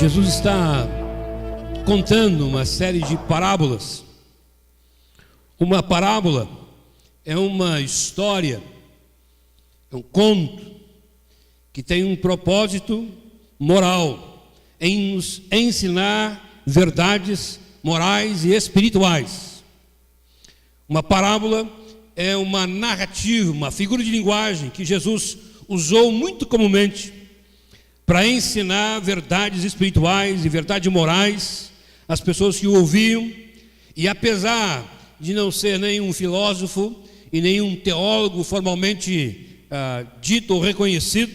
Jesus está contando uma série de parábolas. Uma parábola é uma história, é um conto que tem um propósito moral em nos ensinar verdades morais e espirituais. Uma parábola é uma narrativa, uma figura de linguagem que Jesus usou muito comumente para ensinar verdades espirituais e verdades morais às pessoas que o ouviam. E apesar de não ser nenhum filósofo e nenhum teólogo formalmente dito ou reconhecido,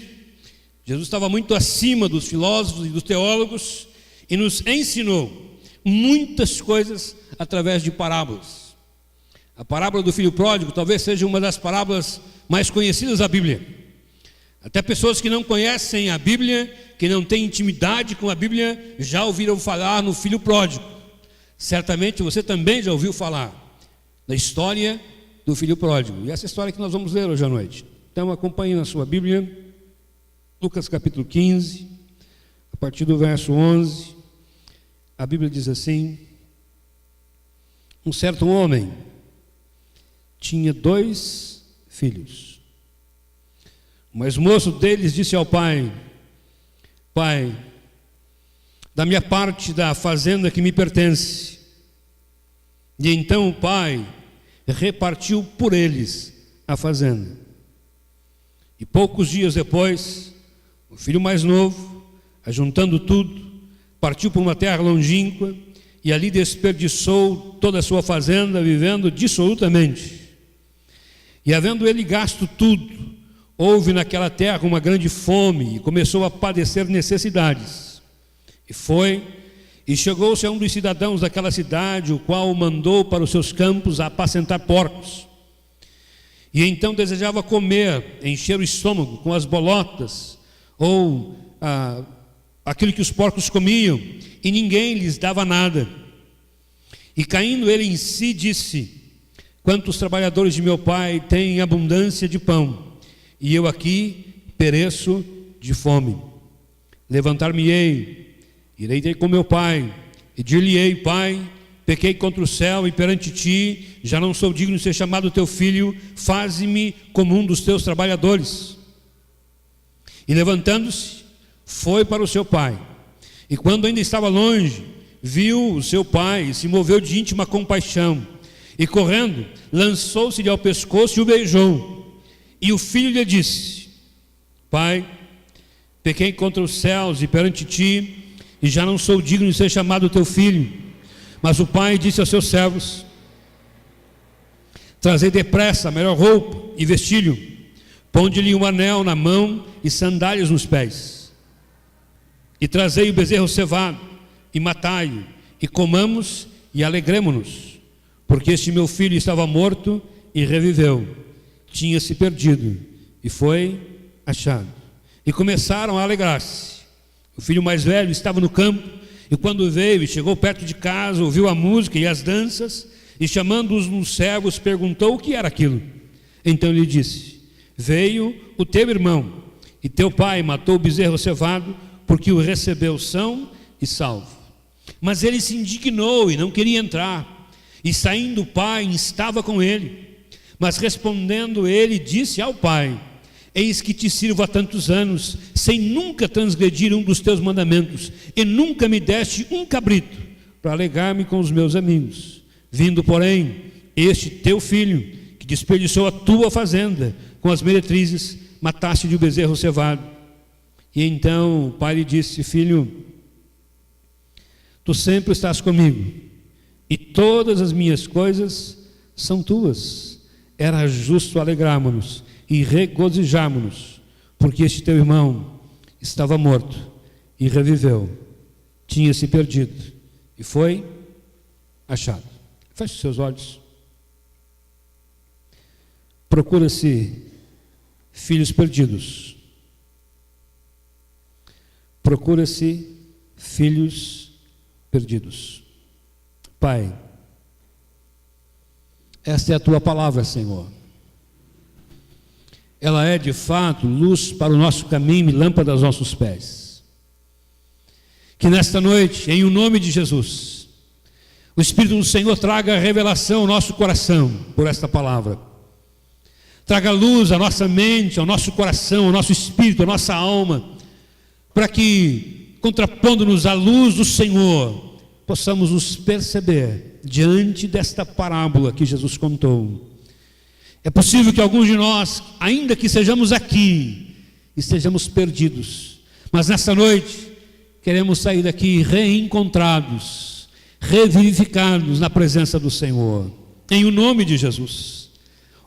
Jesus estava muito acima dos filósofos e dos teólogos e nos ensinou muitas coisas através de parábolas. A parábola do filho pródigo talvez seja uma das parábolas mais conhecidas da Bíblia. Até pessoas que não conhecem a Bíblia, que não têm intimidade com a Bíblia, já ouviram falar no filho pródigo. Certamente você também já ouviu falar da história do filho pródigo. E essa história que nós vamos ler hoje à noite. Então acompanhe na sua Bíblia, Lucas capítulo 15, a partir do verso 11. A Bíblia diz assim: um certo homem tinha 2 filhos. O mais moço deles disse ao pai: Pai, da minha parte da fazenda que me pertence. E então o pai repartiu por eles a fazenda. E poucos dias depois, o filho mais novo, ajuntando tudo, partiu para uma terra longínqua e ali desperdiçou toda a sua fazenda, vivendo dissolutamente. E havendo ele gasto tudo, houve naquela terra uma grande fome e começou a padecer necessidades. E foi e chegou-se a um dos cidadãos daquela cidade, o qual o mandou para os seus campos a apacentar porcos. E então desejava comer, encher o estômago com as bolotas ou aquilo que os porcos comiam, e ninguém lhes dava nada. E caindo ele em si, disse: quantos trabalhadores de meu pai têm abundância de pão, e eu aqui pereço de fome. Levantar-me-ei, irei ter com meu pai, e dir-lhe-ei: Pai, pequei contra o céu e perante ti, já não sou digno de ser chamado teu filho, faze-me como um dos teus trabalhadores. E levantando-se, foi para o seu pai. E quando ainda estava longe, viu o seu pai e se moveu de íntima compaixão. E correndo, lançou-se-lhe ao pescoço e o beijou. E o filho lhe disse: Pai, pequei contra os céus e perante ti, e já não sou digno de ser chamado teu filho. Mas o pai disse aos seus servos: trazei depressa a melhor roupa e vestilho, ponde-lhe um anel na mão e sandálias nos pés. E trazei o bezerro cevado e matai-o, e comamos e alegremo-nos, porque este meu filho estava morto e reviveu, tinha se perdido e foi achado. E começaram a alegrar-se. O filho mais velho estava no campo, e quando veio e chegou perto de casa, ouviu a música e as danças, e chamando-os uns servos, perguntou o que era aquilo. Então lhe disse: veio o teu irmão, e teu pai matou o bezerro cevado, porque o recebeu são e salvo. Mas ele se indignou e não queria entrar. E saindo o pai, estava com ele. Mas respondendo ele, disse ao pai: eis que te sirvo há tantos anos, sem nunca transgredir um dos teus mandamentos, e nunca me deste um cabrito para alegar-me com os meus amigos. Vindo, porém, este teu filho, que desperdiçou a tua fazenda com as meretrizes, mataste-lhe o bezerro cevado. E então o pai lhe disse: filho, tu sempre estás comigo, e todas as minhas coisas são tuas. Era justo alegrarmos-nos e regozijarmos-nos, porque este teu irmão estava morto e reviveu, tinha se perdido e foi achado. Feche os seus olhos. Procura-se filhos perdidos. Procura-se filhos perdidos. Pai, esta é a tua palavra, Senhor. Ela é de fato luz para o nosso caminho e lâmpada aos nossos pés. Que nesta noite, em o nome de Jesus, o Espírito do Senhor traga revelação ao nosso coração por esta palavra. Traga luz à nossa mente, ao nosso coração, ao nosso espírito, à nossa alma, para que, contrapondo-nos à luz do Senhor, possamos nos perceber diante desta parábola que Jesus contou. É possível que alguns de nós, ainda que sejamos aqui, estejamos perdidos, mas nesta noite queremos sair daqui reencontrados, revivificados na presença do Senhor, em o nome de Jesus.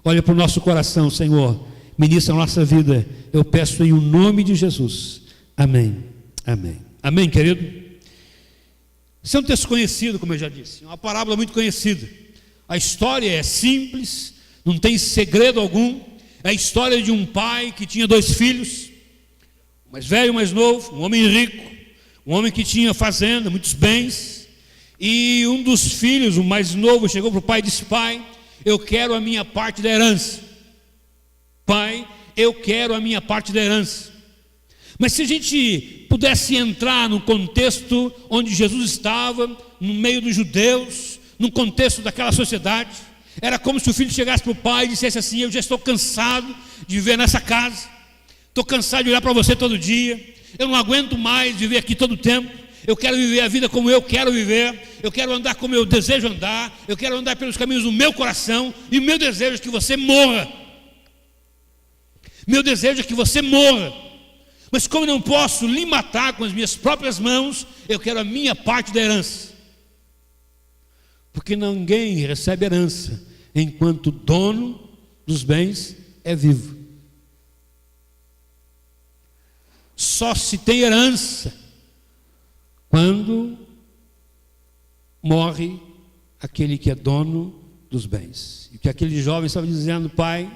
Olha para o nosso coração, Senhor, ministra a nossa vida, eu peço em o nome de Jesus, amém, amém, amém, querido. Esse é um texto conhecido, como eu já disse, uma parábola muito conhecida. A história é simples, não tem segredo algum. É a história de um pai que tinha 2 filhos, o mais velho e o mais novo, um homem rico, um homem que tinha fazenda, muitos bens, e um dos filhos, o mais novo, chegou para o pai e disse: pai, eu quero a minha parte da herança. Pai, eu quero a minha parte da herança. Mas se a gente pudesse entrar no contexto onde Jesus estava, no meio dos judeus, no contexto daquela sociedade, era como se o filho chegasse para o pai e dissesse assim: eu já estou cansado de viver nessa casa, estou cansado de olhar para você todo dia, eu não aguento mais viver aqui todo o tempo, eu quero viver a vida como eu quero viver, eu quero andar como eu desejo andar, eu quero andar pelos caminhos do meu coração, e o meu desejo é que você morra. Meu desejo é que você morra. Mas como eu não posso lhe matar com as minhas próprias mãos, eu quero a minha parte da herança. Porque ninguém recebe herança enquanto o dono dos bens é vivo. Só se tem herança quando morre aquele que é dono dos bens. E que aquele jovem estava dizendo: pai,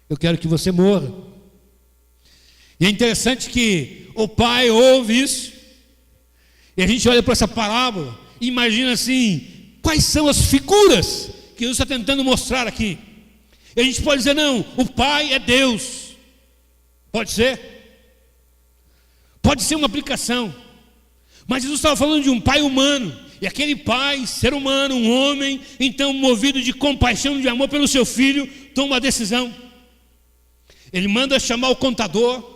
eu quero que você morra. E é interessante que o pai ouve isso, e a gente olha para essa parábola e imagina assim: quais são as figuras que Jesus está tentando mostrar aqui? E a gente pode dizer: não, o pai é Deus. Pode ser uma aplicação, mas Jesus estava falando de um pai humano, e aquele pai, ser humano, um homem, então movido de compaixão, de amor pelo seu filho, toma uma decisão. Ele manda chamar o contador,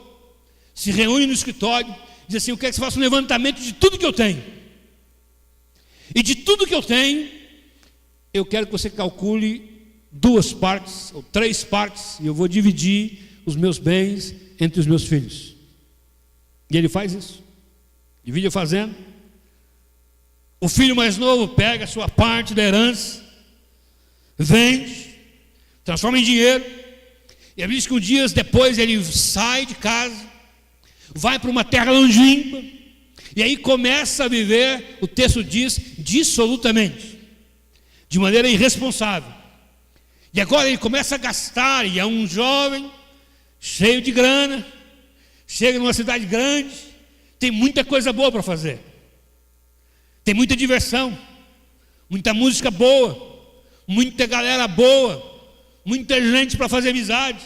se reúne no escritório, diz assim: eu quero que você faça um levantamento de tudo que eu tenho, e de tudo que eu tenho, eu quero que você calcule 2 partes, ou 3 partes, e eu vou dividir os meus bens entre os meus filhos. E ele faz isso, divide a fazenda. O filho mais novo pega a sua parte da herança, vende, transforma em dinheiro, e a Bíblia diz que dias depois ele sai de casa, vai para uma terra longínqua, e aí começa a viver, o texto diz, dissolutamente, de maneira irresponsável. E agora ele começa a gastar, e é um jovem, cheio de grana, chega numa cidade grande, tem muita coisa boa para fazer, tem muita diversão, muita música boa, muita galera boa, muita gente para fazer amizade,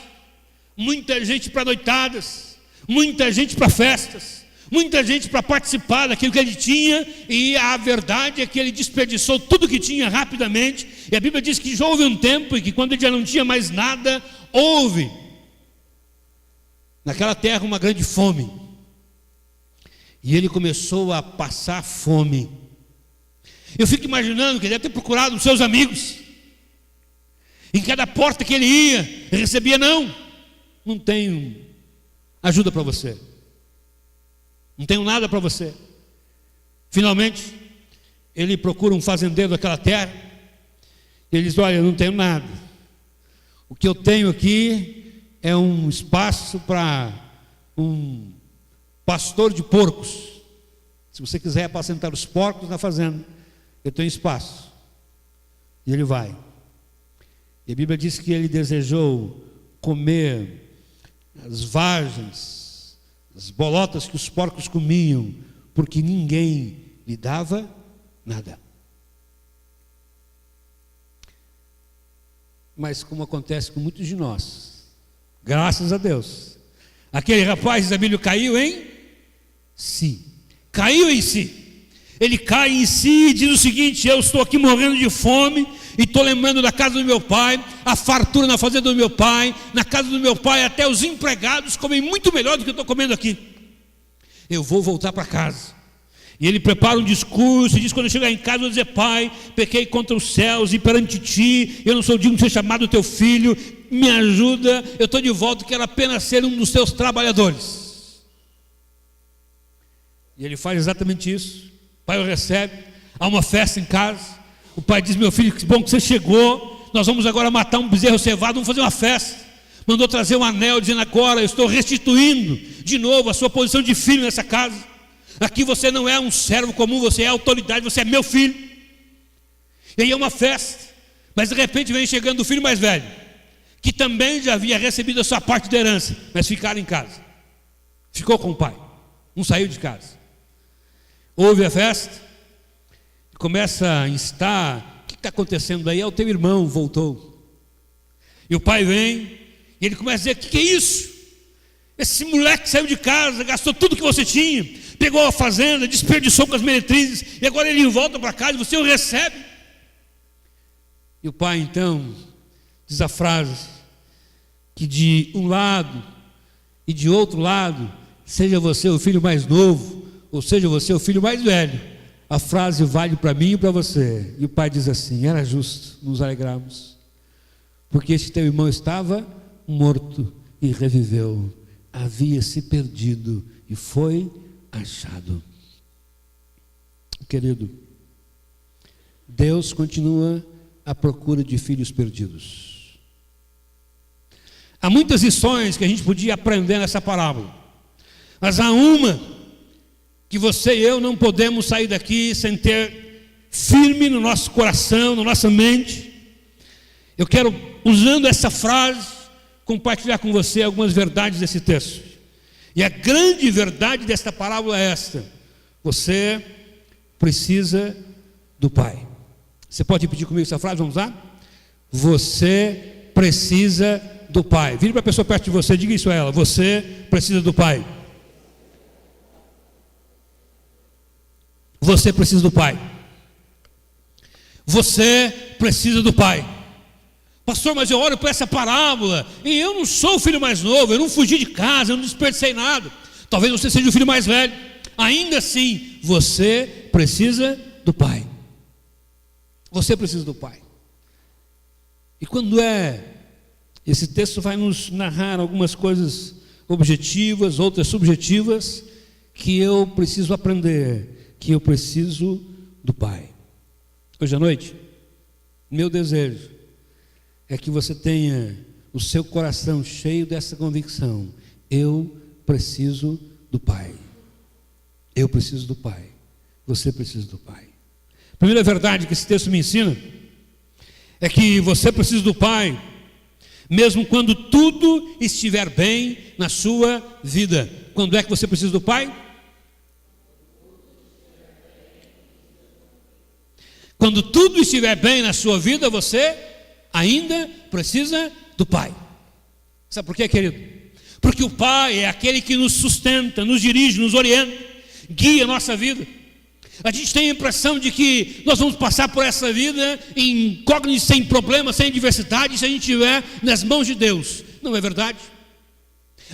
muita gente para noitadas, muita gente para festas, muita gente para participar daquilo que ele tinha, e a verdade é que ele desperdiçou tudo que tinha rapidamente. E a Bíblia diz que já houve um tempo, e que quando ele já não tinha mais nada, houve naquela terra uma grande fome, e ele começou a passar fome. Eu fico imaginando que ele deve ter procurado os seus amigos, em cada porta que ele ia, ele recebia: não tenho ajuda para você, não tenho nada para você. Finalmente ele procura um fazendeiro daquela terra, e ele diz: olha, eu não tenho nada, o que eu tenho aqui é um espaço para um pastor de porcos. Se você quiser apacentar os porcos na fazenda, eu tenho espaço. E ele vai. E a Bíblia diz que ele desejou comer as vagens, as bolotas que os porcos comiam, porque ninguém lhe dava nada. Mas como acontece com muitos de nós, graças a Deus, aquele rapaz, Isabílio, caiu em si. caiu em si. Ele cai em si e diz o seguinte: eu estou aqui morrendo de fome e estou lembrando da casa do meu pai, a fartura na fazenda do meu pai, na casa do meu pai até os empregados comem muito melhor do que eu estou comendo aqui. Eu vou voltar para casa. E ele prepara um discurso e diz: quando eu chegar em casa eu vou dizer: pai, pequei contra os céus e perante ti, eu não sou digno de ser chamado teu filho, me ajuda, eu estou de volta, quero apenas ser um dos teus trabalhadores. E ele faz exatamente isso. O pai o recebe, há uma festa em casa. O pai diz: meu filho, que bom que você chegou, nós vamos agora matar um bezerro cevado, vamos fazer uma festa. Mandou trazer um anel, dizendo: agora eu estou restituindo de novo a sua posição de filho nessa casa. Aqui você não é um servo comum, você é autoridade, você é meu filho. E aí é uma festa, mas de repente vem chegando o filho mais velho, que também já havia recebido a sua parte da herança, mas ficaram em casa, ficou com o pai, não saiu de casa. Houve a festa, começa a instar: o que está acontecendo aí? É o teu irmão voltou. E o pai vem e ele começa a dizer: o que é isso? Esse moleque saiu de casa, gastou tudo que você tinha, pegou a fazenda, desperdiçou com as meretrizes, e agora ele volta para casa e você o recebe. E o pai então diz a frase que de um lado e de outro lado, seja você o filho mais novo, ou seja você o filho mais velho, a frase vale para mim e para você. E o pai diz assim: era justo nos alegrarmos, porque este teu irmão estava morto e reviveu, havia se perdido e foi achado. Querido, Deus continua à procura de filhos perdidos. Há muitas lições que a gente podia aprender nessa parábola, mas há uma que você e eu não podemos sair daqui sem ter firme no nosso coração, na nossa mente. Eu quero, usando essa frase, compartilhar com você algumas verdades desse texto. E a grande verdade desta parábola é esta: você precisa do Pai. Você pode repetir comigo essa frase? Vamos lá? Você precisa do Pai. Vire para a pessoa perto de você, diga isso a ela: você precisa do Pai. Você precisa do Pai. Você precisa do Pai. Pastor, mas eu olho para essa parábola e eu não sou o filho mais novo, eu não fugi de casa, eu não desperdicei nada. Talvez você seja o filho mais velho. Ainda assim, você precisa do Pai. Você precisa do Pai. E quando esse texto vai nos narrar algumas coisas objetivas, outras subjetivas, que eu preciso aprender, que eu preciso do Pai. Hoje à noite, meu desejo é que você tenha o seu coração cheio dessa convicção: eu preciso do Pai. Eu preciso do Pai. Você precisa do Pai. A primeira verdade que esse texto me ensina é que você precisa do Pai, mesmo quando tudo estiver bem na sua vida. Quando é que você precisa do Pai? Quando tudo estiver bem na sua vida, você ainda precisa do Pai. Sabe por quê, querido? Porque o Pai é aquele que nos sustenta, nos dirige, nos orienta, guia a nossa vida. A gente tem a impressão de que nós vamos passar por essa vida incógnito, sem problemas, sem adversidade, se a gente estiver nas mãos de Deus. Não é verdade?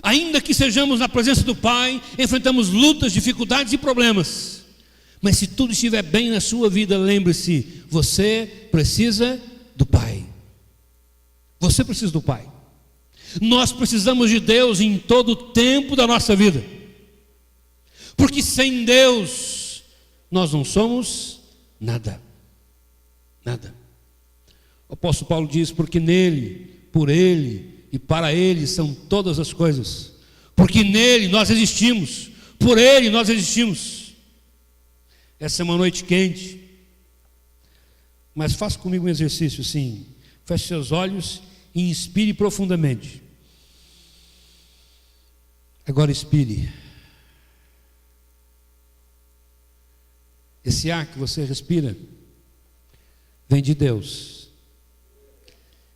Ainda que sejamos na presença do Pai, enfrentamos lutas, dificuldades e problemas. Mas se tudo estiver bem na sua vida, lembre-se: você precisa do Pai. Você precisa do Pai. Nós precisamos de Deus em todo o tempo da nossa vida, porque sem Deus nós não somos nada. Nada. O apóstolo Paulo diz: porque nele, por ele e para ele são todas as coisas. Porque nele nós existimos, por ele nós existimos. Essa é uma noite quente, mas faça comigo um exercício assim: feche seus olhos e inspire profundamente. Agora expire. Esse ar que você respira vem de Deus.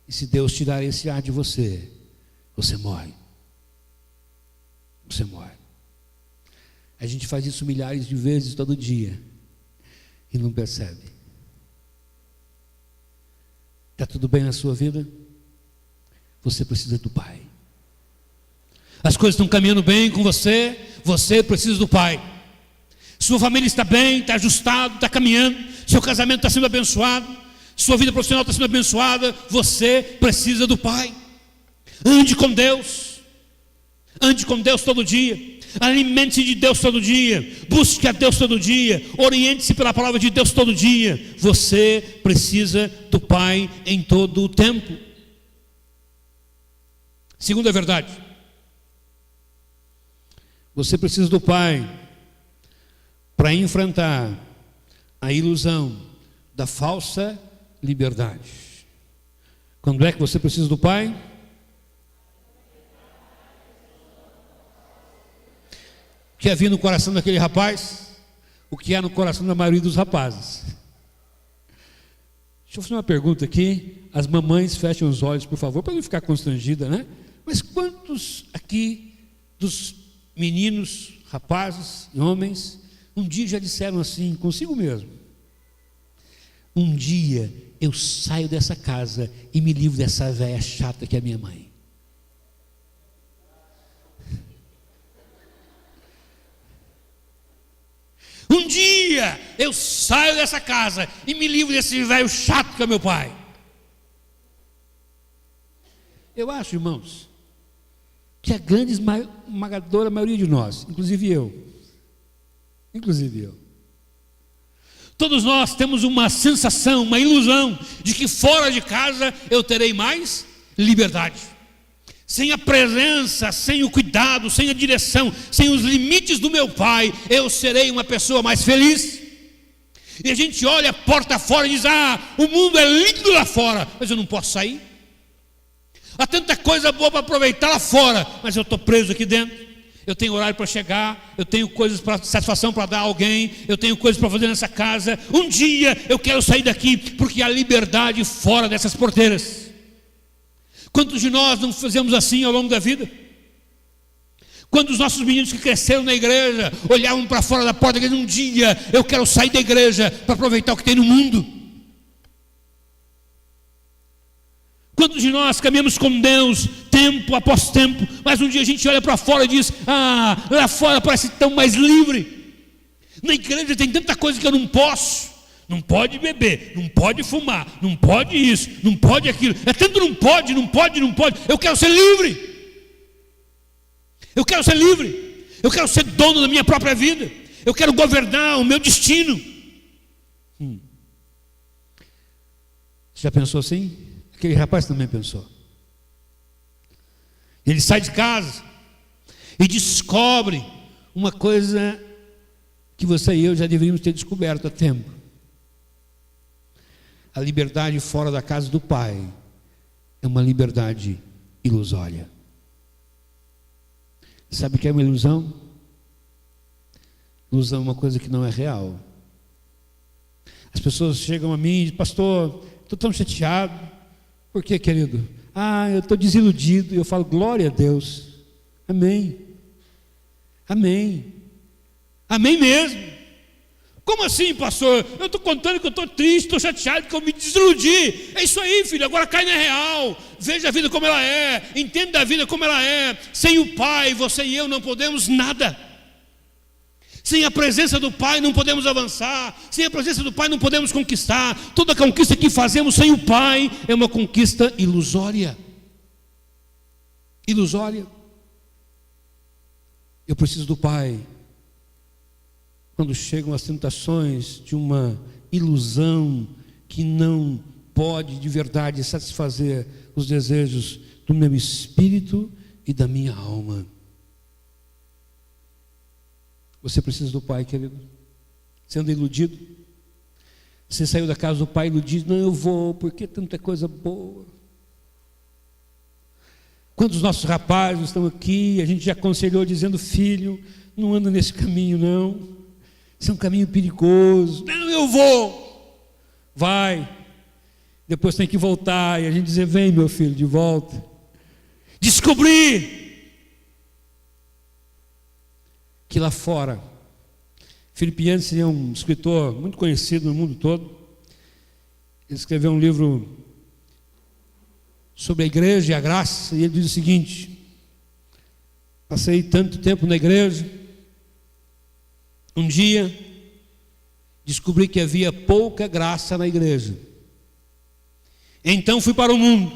E se Deus tirar esse ar de você, você morre. Você morre. A gente faz isso milhares de vezes todo dia e não percebe. Está tudo bem na sua vida? Você precisa do Pai. As coisas estão caminhando bem com você, você precisa do Pai. Sua família está bem, está ajustado, está caminhando, seu casamento está sendo abençoado, sua vida profissional está sendo abençoada, você precisa do Pai. Ande com Deus todo dia, alimente-se de Deus todo dia, busque a Deus todo dia, oriente-se pela palavra de Deus todo dia. Você precisa do Pai em todo o tempo. Segunda verdade, você precisa do Pai para enfrentar a ilusão da falsa liberdade. Quando é que você precisa do Pai? O que havia no coração daquele rapaz, o que há no coração da maioria dos rapazes. Deixa eu fazer uma pergunta aqui. As mamães fechem os olhos, por favor, para não ficar constrangida, né? Mas quantos aqui dos meninos, rapazes e homens, um dia já disseram assim consigo mesmo: um dia eu saio dessa casa e me livro dessa velha chata que é a minha mãe. Um dia eu saio dessa casa e me livro desse velho chato que é meu pai. Eu acho, irmãos, que a grande esmagadora maioria de nós, inclusive eu, todos nós temos uma sensação, uma ilusão de que fora de casa eu terei mais liberdade. Sem a presença, sem o cuidado, sem a direção, sem os limites do meu pai, eu serei uma pessoa mais feliz. E a gente olha a porta fora e diz: ah, o mundo é lindo lá fora, mas eu não posso sair. Há tanta coisa boa para aproveitar lá fora, mas eu estou preso aqui dentro. Eu tenho horário para chegar, eu tenho coisas para satisfação para dar a alguém, eu tenho coisas para fazer nessa casa. Um dia eu quero sair daqui, porque há liberdade fora dessas porteiras. Quantos de nós não fazemos assim ao longo da vida? Quando os nossos meninos que cresceram na igreja olhavam para fora da porta e diziam: um dia eu quero sair da igreja para aproveitar o que tem no mundo. Quantos de nós caminhamos com Deus tempo após tempo, mas um dia a gente olha para fora e diz: ah, lá fora parece tão mais livre. Na igreja tem tanta coisa que eu não posso. Não pode beber, não pode fumar, não pode isso, não pode aquilo. É tanto não pode. Eu quero ser livre. Eu quero ser livre. Eu quero ser dono da minha própria vida. Eu quero governar o meu destino. Você já pensou assim? Aquele rapaz também pensou. Ele sai de casa e descobre uma coisa que você e eu já deveríamos ter descoberto há tempo. A liberdade fora da casa do Pai é uma liberdade ilusória. Sabe o que é uma ilusão? Ilusão é uma coisa que não é real. As pessoas chegam a mim e dizem: pastor, estou tão chateado. Por quê, querido? Ah, eu estou desiludido. E eu falo: glória a Deus. Amém. Amém. Amém mesmo. Como assim, pastor? Eu estou contando que eu estou triste, estou chateado, que eu me desiludi. É isso aí, filho, agora cai na real. Veja a vida como ela é, entenda a vida como ela é. Sem o Pai, você e eu não podemos nada. Sem a presença do Pai não podemos avançar. Sem a presença do Pai não podemos conquistar. Toda conquista que fazemos sem o Pai é uma conquista ilusória. Ilusória. Eu preciso do Pai. Quando chegam as tentações de uma ilusão que não pode de verdade satisfazer os desejos do meu espírito e da minha alma. Você precisa do Pai, querido. Você anda iludido? Você saiu da casa do Pai iludido? Não, eu vou, porque tanta coisa boa. Quantos nossos rapazes estão aqui, a gente já aconselhou dizendo: filho, não anda nesse caminho não. Isso é um caminho perigoso. Não, eu vou. Vai. Depois tem que voltar. E a gente dizer: vem, meu filho, de volta. Descobrir que lá fora, Philip Yancey é um escritor muito conhecido no mundo todo. Ele escreveu um livro sobre a igreja e a graça, e ele diz o seguinte: passei tanto tempo na igreja, um dia descobri que havia pouca graça na igreja. Então fui para o mundo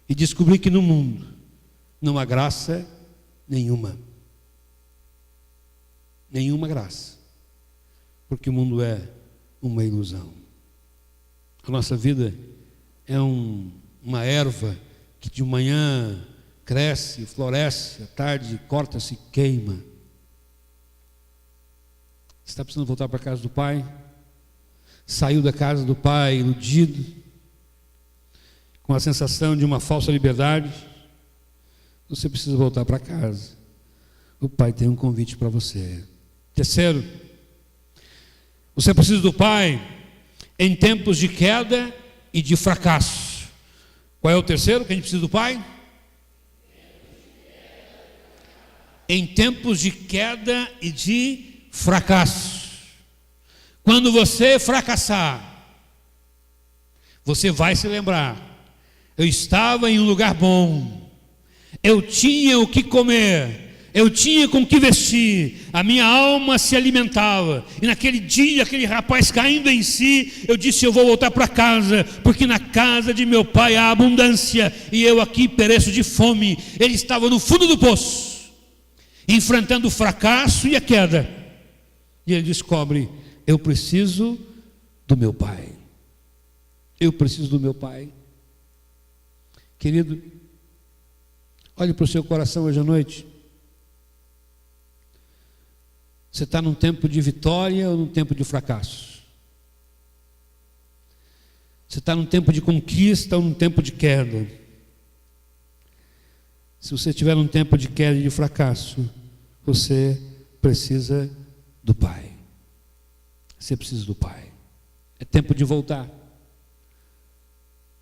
e descobri que no mundo não há graça nenhuma. Nenhuma graça, porque o mundo é uma ilusão. A nossa vida é uma erva que de manhã cresce, floresce, à tarde corta-se e queima. Você está precisando voltar para a casa do Pai? Saiu da casa do Pai iludido, com a sensação de uma falsa liberdade? Você precisa voltar para casa. O Pai tem um convite para você. Terceiro, você precisa do Pai em tempos de queda e de fracasso. Qual é o terceiro que a gente precisa do Pai? Em tempos de queda e de fracasso. Quando você fracassar, você vai se lembrar: eu estava em um lugar bom, eu tinha o que comer, eu tinha com que vestir, a minha alma se alimentava. E naquele dia, aquele rapaz caindo em si, eu disse: eu vou voltar para casa, porque na casa de meu pai há abundância, e eu aqui pereço de fome. Ele estava no fundo do poço, enfrentando o fracasso e a queda, e ele descobre: eu preciso do meu pai. Eu preciso do meu pai. Querido, olhe para o seu coração hoje à noite. Você está num tempo de vitória ou num tempo de fracasso? Você está num tempo de conquista ou num tempo de queda? Se você estiver num tempo de queda e de fracasso, você precisa do Pai. Você precisa do Pai. É tempo de voltar.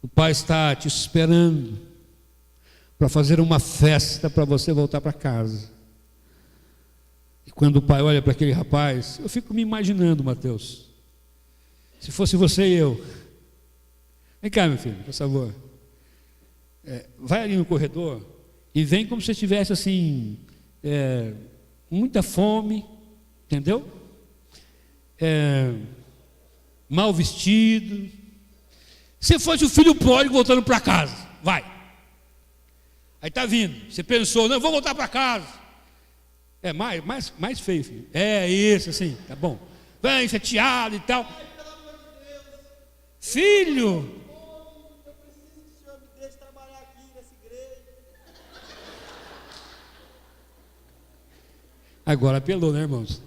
O Pai está te esperando para fazer uma festa para você voltar para casa. E quando o pai olha para aquele rapaz, eu fico me imaginando, Mateus, se fosse você e eu. Vem cá, meu filho, por favor. Vai ali no corredor e vem como se estivesse assim, muita fome, entendeu? Mal vestido. Se fosse o filho pródigo voltando para casa, vai. Aí está vindo, você pensou: não, vou voltar para casa. Mais feio, filho. Isso, assim, tá bom. Vem, chateado e tal. Pai, pelo amor de Deus. Filho! Eu preciso que o Senhor me deixe trabalhar aqui nessa igreja. Agora apelou, né, irmãos?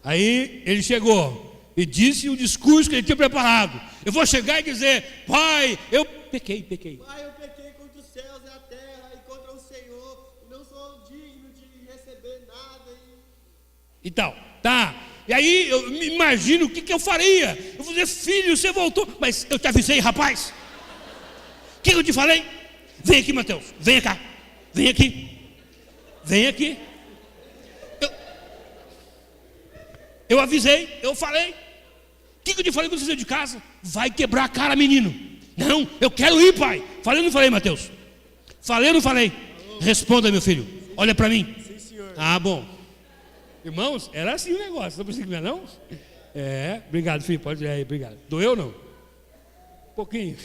Aí ele chegou e disse o discurso que ele tinha preparado: eu vou chegar e dizer: pai, eu pequei. Pai, eu pequei contra os céus e a terra e contra o Senhor, e não sou digno de receber nada. E tal, tá. E aí eu me imagino o que eu faria. Eu vou dizer: filho, você voltou. Mas eu te avisei, rapaz. O que eu te falei? Vem aqui, Mateus, vem cá. Vem aqui. Eu avisei, eu falei. O que eu te falei quando você saiu de casa? Vai quebrar a cara, menino. Não, eu quero ir, pai. Falei ou não falei, Mateus? Falei ou não falei? Responda, meu filho. Olha para mim. Sim, senhor. Ah, bom. Irmãos, era assim o negócio. Não precisa, não? Obrigado, filho. Pode ir aí, obrigado. Doeu ou não? Um pouquinho.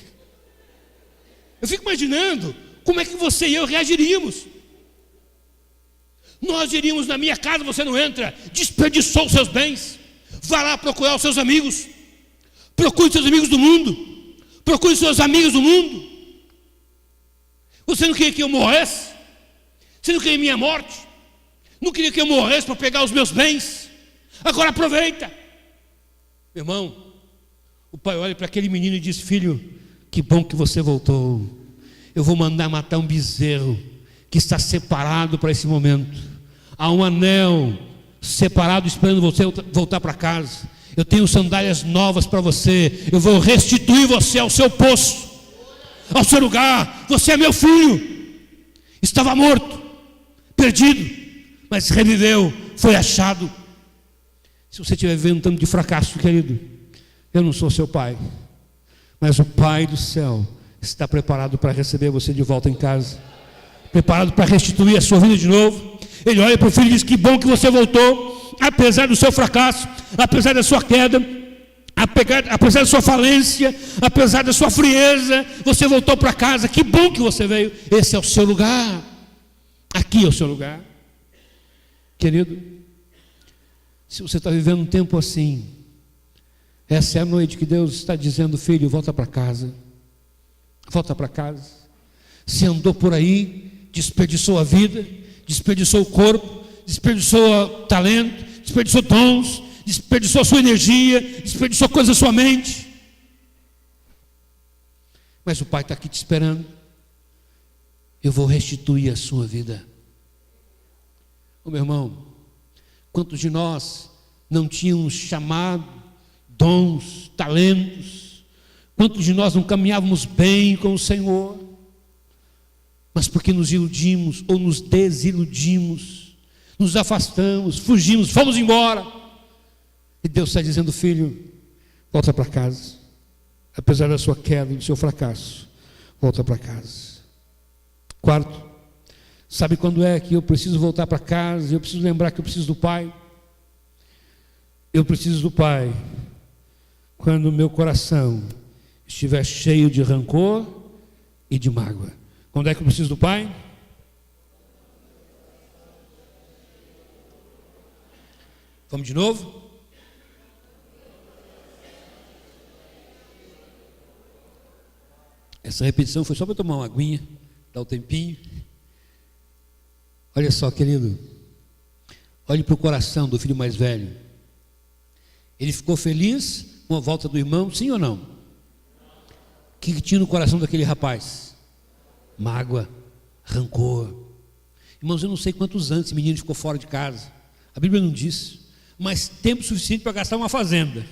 Eu fico imaginando como é que você e eu reagiríamos. Nós iríamos na minha casa, você não entra, desperdiçou os seus bens, vá lá procurar os seus amigos, procure seus amigos do mundo, procure seus amigos do mundo. Você não queria que eu morresse? Você não queria minha morte? Não queria que eu morresse para pegar os meus bens? Agora aproveita. Meu irmão, o pai olha para aquele menino e diz: filho, que bom que você voltou. Eu vou mandar matar um bezerro que está separado para esse momento. Há um anel separado esperando você voltar para casa. Eu tenho sandálias novas para você. Eu vou restituir você ao seu posto, ao seu lugar. Você é meu filho. Estava morto, perdido, mas reviveu, foi achado. Se você estiver vivendo um tanto de fracasso, querido, eu não sou seu pai, mas o Pai do céu está preparado para receber você de volta em casa, preparado para restituir a sua vida de novo. Ele olha para o filho e diz: que bom que você voltou, apesar do seu fracasso, apesar da sua queda, apesar da sua falência, apesar da sua frieza, você voltou para casa. Que bom que você veio. Esse é o seu lugar, aqui é o seu lugar. Querido, se você está vivendo um tempo assim, essa é a noite que Deus está dizendo: filho, volta para casa. Volta para casa. Você andou por aí, desperdiçou a vida, desperdiçou o corpo, desperdiçou o talento, desperdiçou dons, desperdiçou a sua energia, desperdiçou coisas da sua mente. Mas o Pai está aqui te esperando. Eu vou restituir a sua vida. Ô meu irmão, quantos de nós não tínhamos chamado, dons, talentos? Quantos de nós não caminhávamos bem com o Senhor, mas porque nos iludimos ou nos desiludimos, nos afastamos, fugimos, fomos embora, e Deus está dizendo: filho, volta para casa, apesar da sua queda, do seu fracasso, volta para casa. Quarto, sabe quando é que eu preciso voltar para casa? Eu preciso lembrar que eu preciso do Pai. Eu preciso do Pai quando o meu coração estiver cheio de rancor e de mágoa. Quando é que eu preciso do Pai? Vamos de novo? Essa repetição foi só para tomar uma aguinha, dar um tempinho. Olha só, querido, olhe para o coração do filho mais velho. Ele ficou feliz com a volta do irmão, sim ou não? O que tinha no coração daquele rapaz? Mágoa, rancor. Irmãos, eu não sei quantos anos esse menino ficou fora de casa, a Bíblia não diz, mas tempo suficiente para gastar uma fazenda.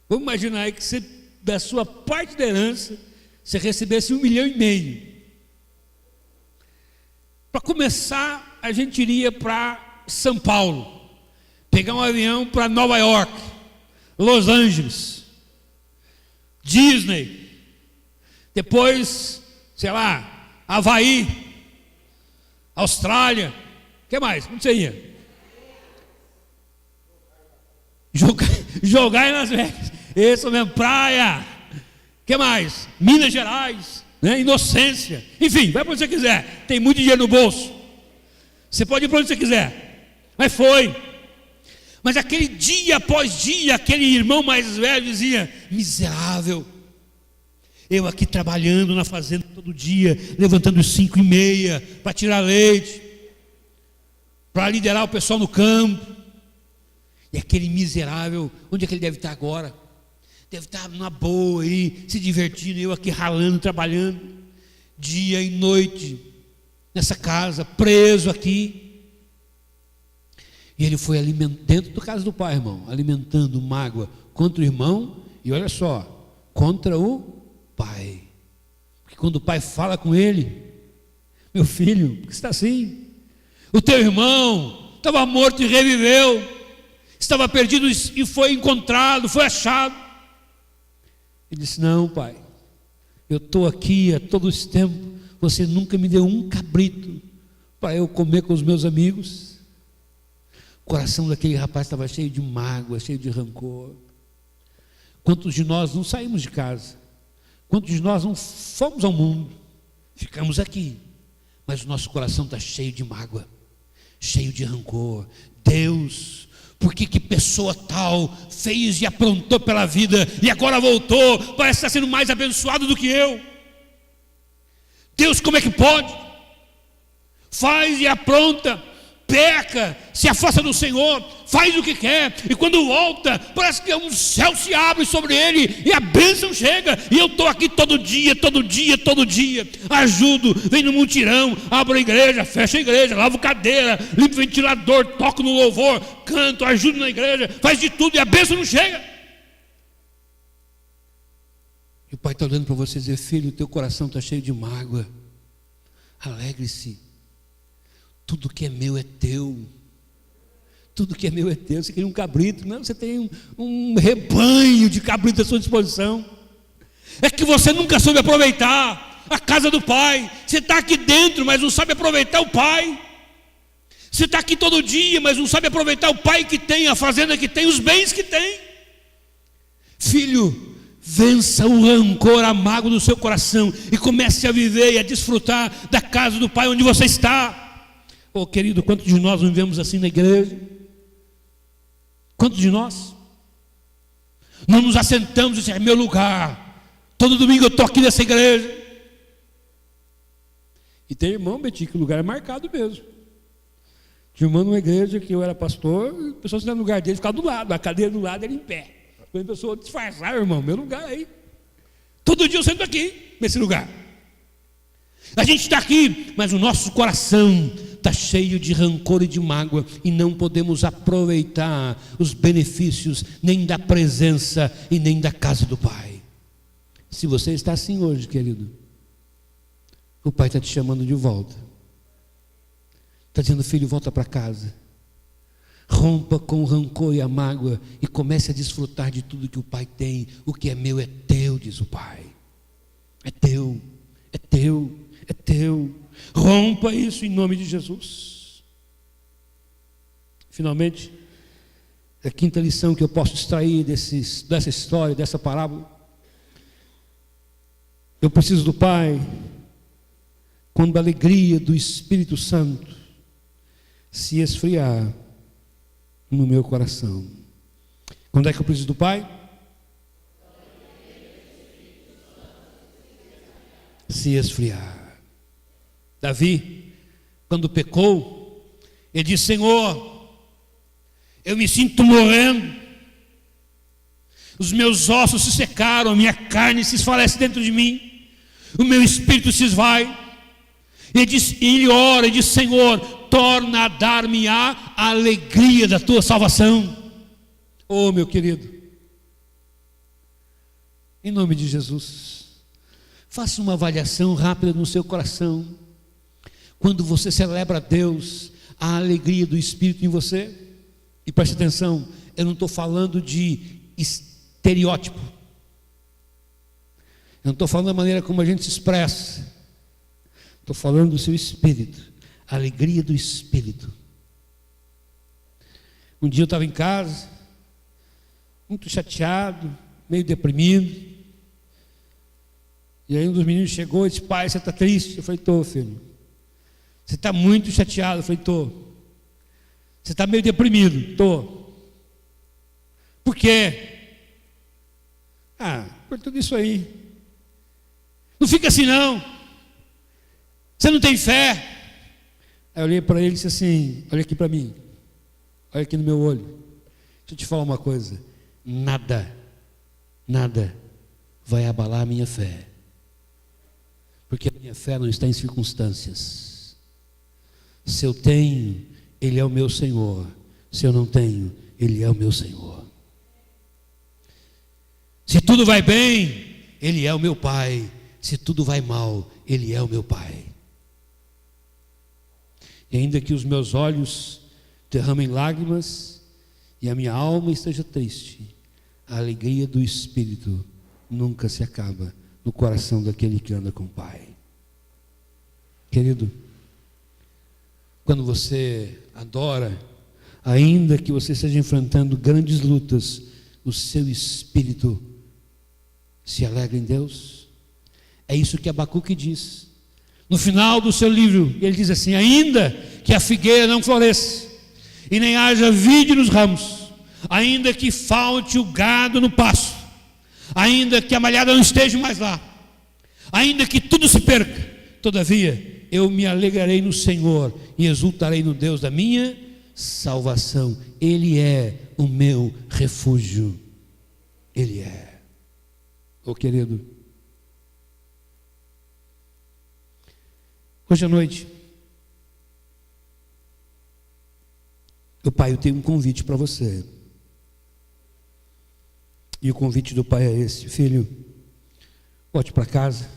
Vamos imaginar aí que você, da sua parte da herança, você recebesse 1,5 milhão. Para começar, a gente iria para São Paulo, pegar um avião para Nova York, Los Angeles, Disney, depois, sei lá, Havaí, Austrália, o que mais? Onde você ia? Jogar em Las Vegas, isso mesmo, praia, o que mais? Minas Gerais, né? Inocência, enfim, vai para onde você quiser, tem muito dinheiro no bolso, você pode ir para onde você quiser, mas foi. Mas aquele dia após dia, aquele irmão mais velho dizia: miserável, eu aqui trabalhando na fazenda todo dia, levantando 5h30 para tirar leite, para liderar o pessoal no campo. E aquele miserável, onde é que ele deve estar agora? Deve estar numa boa aí, se divertindo, eu aqui ralando, trabalhando, dia e noite, nessa casa, preso aqui. E ele foi dentro da casa do pai, irmão, alimentando mágoa contra o irmão, e olha só, contra o pai. Porque quando o pai fala com ele: meu filho, por que está assim? O teu irmão estava morto e reviveu, estava perdido e foi encontrado, foi achado. Ele disse: não, pai, eu estou aqui há todo esse tempo, você nunca me deu um cabrito para eu comer com os meus amigos. O coração daquele rapaz estava cheio de mágoa, cheio de rancor. Quantos de nós não saímos de casa? Quantos de nós não fomos ao mundo? Ficamos aqui, mas o nosso coração está cheio de mágoa, cheio de rancor. Deus, por que pessoa tal fez e aprontou pela vida e agora voltou, parece estar sendo mais abençoado do que eu? Deus, como é que pode? Faz e apronta, peca, se afasta do Senhor, faz o que quer, e quando volta, parece que um céu se abre sobre ele, e a bênção chega, e eu estou aqui todo dia, ajudo, venho no mutirão, abro a igreja, fecho a igreja, lavo cadeira, limpo o ventilador, toco no louvor, canto, ajudo na igreja, faz de tudo, e a bênção não chega. E o pai está olhando para você e dizer: filho, teu coração está cheio de mágoa, alegre-se. Tudo que é meu é teu. Tudo que é meu é teu. Você queria um cabrito, não, você tem um rebanho de cabritos à sua disposição. É que você nunca soube aproveitar a casa do Pai. Você está aqui dentro, mas não sabe aproveitar o Pai. Você está aqui todo dia, mas não sabe aproveitar o Pai que tem, a fazenda que tem, os bens que tem. Filho, vença o rancor, a mágoa do seu coração e comece a viver e a desfrutar da casa do Pai onde você está. Oh, querido, quantos de nós não vivemos assim na igreja? Quantos de nós não nos assentamos e dizemos, é meu lugar, todo domingo eu estou aqui nessa igreja? E tem irmão, Betinho, que o lugar é marcado mesmo. Tinha um irmão numa igreja que eu era pastor, a pessoa se no lugar dele, ficava do lado, a cadeira do lado, ele em pé. Quando a pessoa disfarçar, irmão, meu lugar aí. Todo dia eu sento aqui, nesse lugar. A gente está aqui, mas o nosso coração está cheio de rancor e de mágoa, e não podemos aproveitar os benefícios, nem da presença e nem da casa do Pai. Se você está assim hoje, querido, o Pai está te chamando de volta. Está dizendo, filho, volta para casa. Rompa com o rancor e a mágoa e comece a desfrutar de tudo que o Pai tem. O que é meu é teu, diz o Pai. É teu, é teu, é teu. Rompa isso em nome de Jesus. Finalmente, a quinta lição que eu posso extrair dessa história, dessa parábola. Eu preciso do Pai quando a alegria do Espírito Santo se esfriar no meu coração. Quando é que eu preciso do Pai? Se esfriar. Davi, quando pecou, ele disse, Senhor, eu me sinto morrendo, os meus ossos se secaram, a minha carne se esfalece dentro de mim, o meu espírito se esvai. Ele ora e diz, Senhor, torna a dar-me a alegria da tua salvação. Oh, meu querido, em nome de Jesus, faça uma avaliação rápida no seu coração. Quando você celebra a Deus, a alegria do Espírito em você, e preste atenção, eu não estou falando de estereótipo, eu não estou falando da maneira como a gente se expressa, estou falando do seu espírito, a alegria do Espírito. Um dia eu estava em casa, muito chateado, meio deprimido, e aí um dos meninos chegou e disse, pai, você está triste? Eu falei, estou, filho. Você está muito chateado? Eu falei, estou. Você está meio deprimido? Estou. Por quê? Por tudo isso aí. Não fica assim não. Você não tem fé? Aí eu olhei para ele e disse assim, olha aqui para mim, olha aqui no meu olho, deixa eu te falar uma coisa, nada vai abalar a minha fé, porque a minha fé não está em circunstâncias. Se eu tenho, Ele é o meu Senhor. Se eu não tenho, Ele é o meu Senhor. Se tudo vai bem, Ele é o meu Pai. Se tudo vai mal, Ele é o meu Pai. E ainda que os meus olhos derramem lágrimas e a minha alma esteja triste, a alegria do Espírito nunca se acaba no coração daquele que anda com o Pai. Querido, quando você adora, ainda que você esteja enfrentando grandes lutas, o seu espírito se alegra em Deus. É isso que Abacuque diz. No final do seu livro, ele diz assim, ainda que a figueira não floresça, e nem haja vide nos ramos, ainda que falte o gado no pasto, ainda que a malhada não esteja mais lá, ainda que tudo se perca, todavia eu me alegrarei no Senhor e exultarei no Deus da minha salvação. Ele é o meu refúgio. Ele é. Oh, querido, hoje à noite, o Pai, eu tenho um convite para você. E o convite do Pai é esse: filho, volte para casa,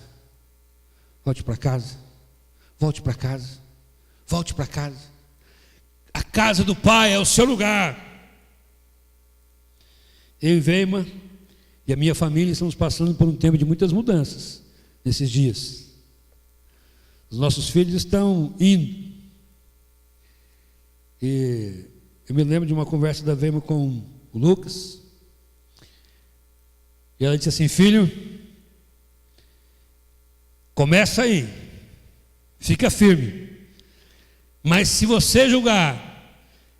volte para casa, volte para casa, Volte para casa. A casa do Pai é o seu lugar. Eu e Veima e a minha família estamos passando por um tempo de muitas mudanças nesses dias. Os nossos filhos estão indo. E eu me lembro de uma conversa da Veima com o Lucas. E ela disse assim: filho, começa aí, fica firme. Mas se você julgar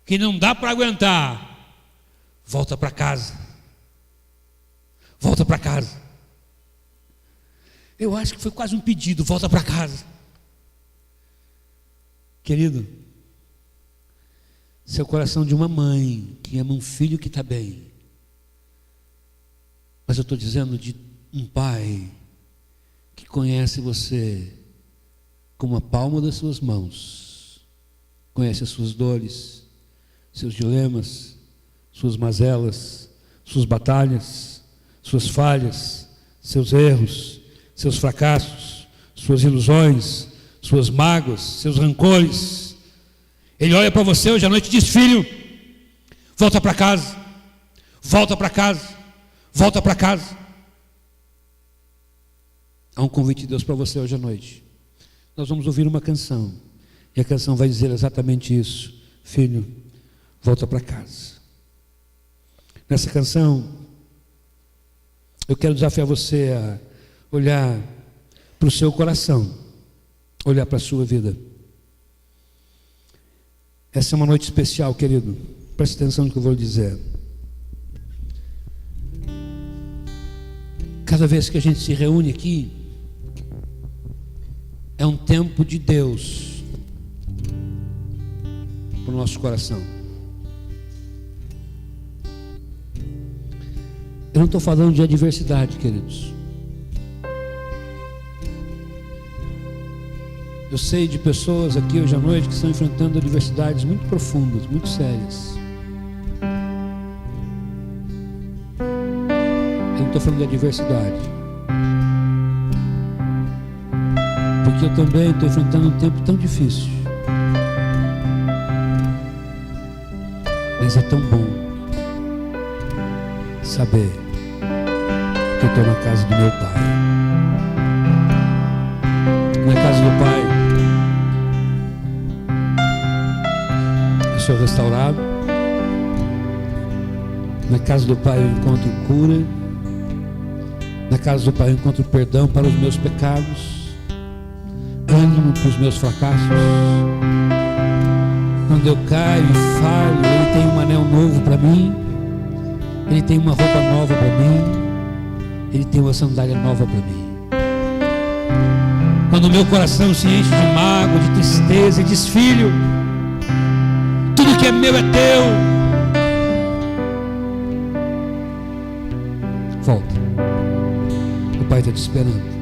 que não dá para aguentar, volta para casa. Volta para casa. Eu acho que foi quase um pedido: volta para casa. Querido, seu coração de uma mãe que ama um filho que está bem. Mas eu estou dizendo de um pai que conhece você como a palma das suas mãos, conhece as suas dores, seus dilemas, suas mazelas, suas batalhas, suas falhas, seus erros, seus fracassos, suas ilusões, suas mágoas, seus rancores. Ele olha para você hoje à noite e diz: filho, volta para casa, volta para casa, volta para casa. Há um convite de Deus para você hoje à noite. Nós vamos ouvir uma canção, e a canção vai dizer exatamente isso: filho, volta para casa. Nessa canção, eu quero desafiar você a olhar para o seu coração, olhar para a sua vida. Essa é uma noite especial, querido. Preste atenção no que eu vou lhe dizer. Cada vez que a gente se reúne aqui, é um tempo de Deus para o nosso coração. Eu não estou falando de adversidade, queridos. Eu sei de pessoas aqui hoje à noite que estão enfrentando adversidades muito profundas, muito sérias. Eu não estou falando de adversidade, porque eu também estou enfrentando um tempo tão difícil. Mas é tão bom saber que eu estou na casa do meu Pai. Na casa do Pai eu sou restaurado. Na casa do Pai eu encontro cura. Na casa do Pai eu encontro perdão para os meus pecados, ânimo para os meus fracassos. Quando eu caio e falho, Ele tem um anel novo para mim, Ele tem uma roupa nova para mim, Ele tem uma sandália nova para mim. Quando o meu coração se enche de mágoa, de tristeza, e diz: filho, tudo que é meu é teu, volta. O Pai está te esperando.